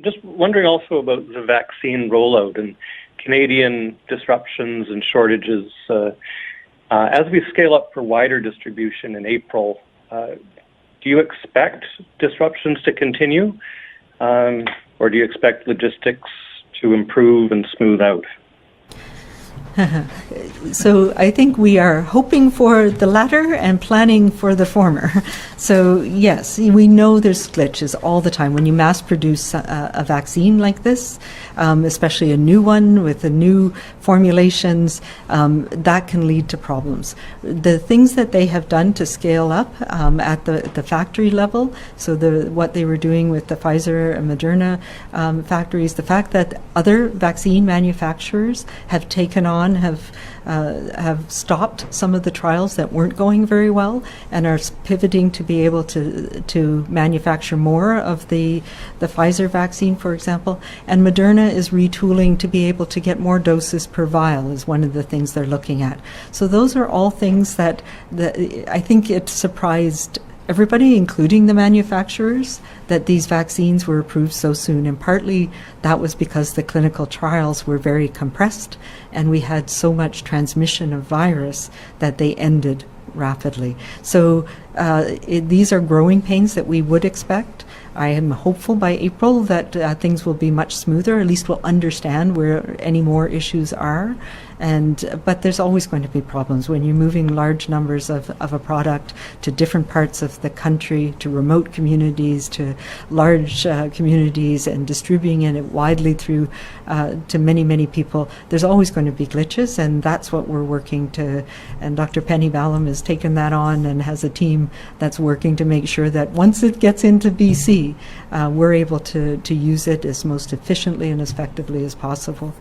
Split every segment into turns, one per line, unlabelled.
Just wondering also about the vaccine rollout and Canadian disruptions and shortages. As we scale up for wider distribution in April, do you expect disruptions to continue, or do you expect logistics to improve and smooth out?
So I think we are hoping for the latter and planning for the former. So yes, we know there's glitches all the time. When you mass produce a vaccine like this, especially a new one with the new formulations, that can lead to problems. The things that they have done to scale up at the factory level, so what they were doing with the Pfizer and Moderna factories, the fact that other vaccine manufacturers have taken on, have stopped some of the trials that weren't going very well and are pivoting to be able to manufacture more of the Pfizer vaccine, for example. And Moderna is retooling to be able to get more doses per vial is one of the things they're looking at. So those are all things that I think it surprised everybody, including the manufacturers, that these vaccines were approved so soon. And partly that was because the clinical trials were very compressed and we had so much transmission of virus that they ended rapidly. So these are growing pains that we would expect. I am hopeful by April that things will be much smoother. At least we'll understand where any more issues are. But there's always going to be problems when you're moving large numbers of a product to different parts of the country, to remote communities, to large communities, and distributing it widely through to many, many people. There's always going to be glitches, and that's what we're working to. And Dr. Penny Ballum has taken that on and has a team that's working to make sure that once it gets into BC, we're able to use it as most efficiently and as effectively as possible.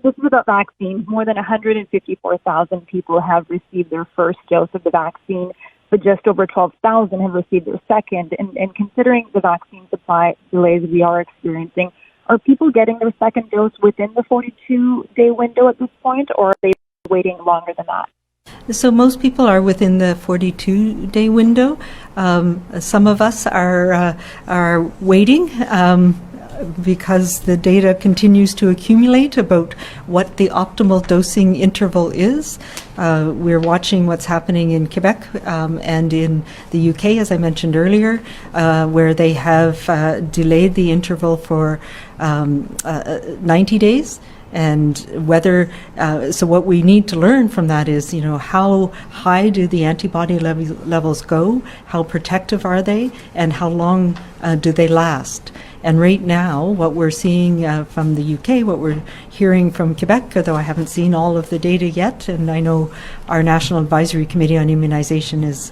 This is about vaccines. More than 154,000 people have received their first dose of the vaccine, but just over 12,000 have received their second. And considering the vaccine supply delays we are experiencing, are people getting their second dose within the 42-day window at this point, or are they waiting longer than that?
So most people are within the 42-day window. Some of us are waiting. Because the data continues to accumulate about what the optimal dosing interval is. We're watching what's happening in Quebec and in the UK, as I mentioned earlier, where they have delayed the interval for 90 days. And whether, so what we need to learn from that is, how high do the antibody levels go? How protective are they? And how long do they last? And right now, what we're seeing from the UK, what we're hearing from Quebec, although I haven't seen all of the data yet, and I know our National Advisory Committee on Immunization is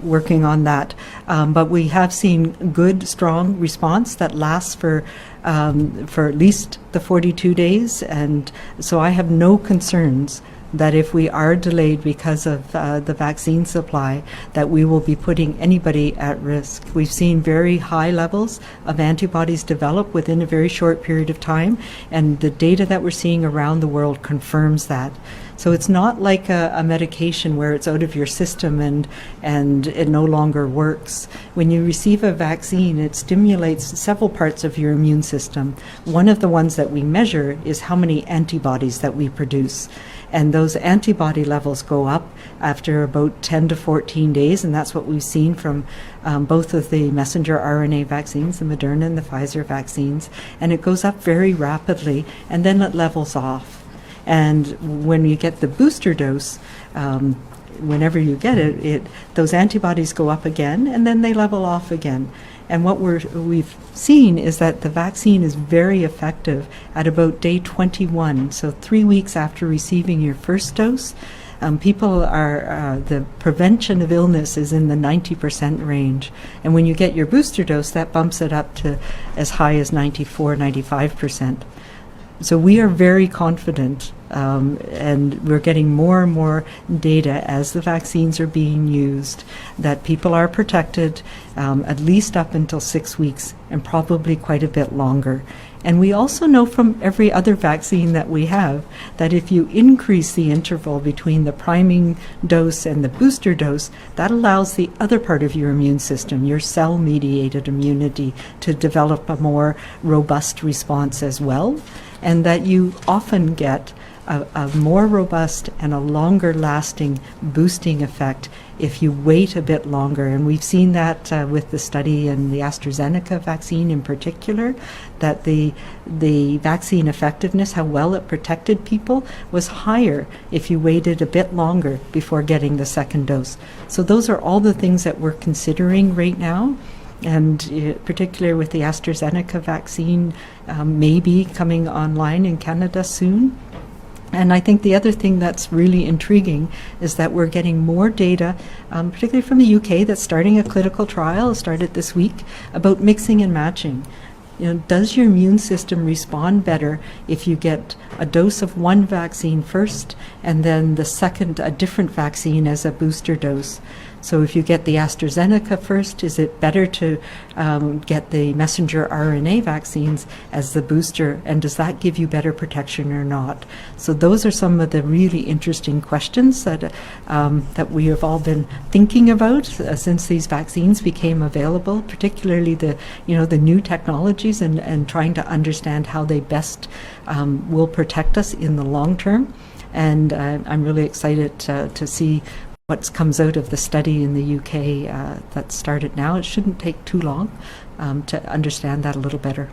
working on that. But we have seen good, strong response that lasts for at least the 42 days. And so I have no concerns that if we are delayed because of the vaccine supply, that we will be putting anybody at risk. We've seen very high levels of antibodies develop within a very short period of time, and the data that we're seeing around the world confirms that. So it's not like a medication where it's out of your system and it no longer works. When you receive a vaccine, it stimulates several parts of your immune system. One of the ones that we measure is how many antibodies that we produce. And those antibody levels go up after about 10 to 14 days, and that's what we've seen from both of the messenger RNA vaccines, the Moderna and the Pfizer vaccines, and it goes up very rapidly, and then it levels off. And when you get the booster dose, whenever you get it, those antibodies go up again, and then they level off again. And what we've seen is that the vaccine is very effective at about day 21, so 3 weeks after receiving your first dose. People are, the prevention of illness is in the 90% range. And when you get your booster dose, that bumps it up to as high as 94, 95%. So we are very confident, and we're getting more and more data as the vaccines are being used, that people are protected at least up until 6 weeks and probably quite a bit longer. And we also know from every other vaccine that we have that if you increase the interval between the priming dose and the booster dose, that allows the other part of your immune system, your cell-mediated immunity, to develop a more robust response as well, and that you often get a more robust and a longer lasting boosting effect if you wait a bit longer. And we've seen that with the study in the AstraZeneca vaccine in particular, that the vaccine effectiveness, how well it protected people, was higher if you waited a bit longer before getting the second dose. So those are all the things that we're considering right now. And particularly with the AstraZeneca vaccine maybe coming online in Canada soon. And I think the other thing that's really intriguing is that we're getting more data, particularly from the UK, that's starting a clinical trial, started this week, about mixing and matching. Does your immune system respond better if you get a dose of one vaccine first and then the second, a different vaccine as a booster dose? So if you get the AstraZeneca first, is it better to get the messenger RNA vaccines as the booster, and does that give you better protection or not? So those are some of the really interesting questions that we have all been thinking about since these vaccines became available, particularly the new technologies and trying to understand how they best will protect us in the long term. And I'm really excited to see what comes out of the study in the UK that started now. It shouldn't take too long to understand that a little better.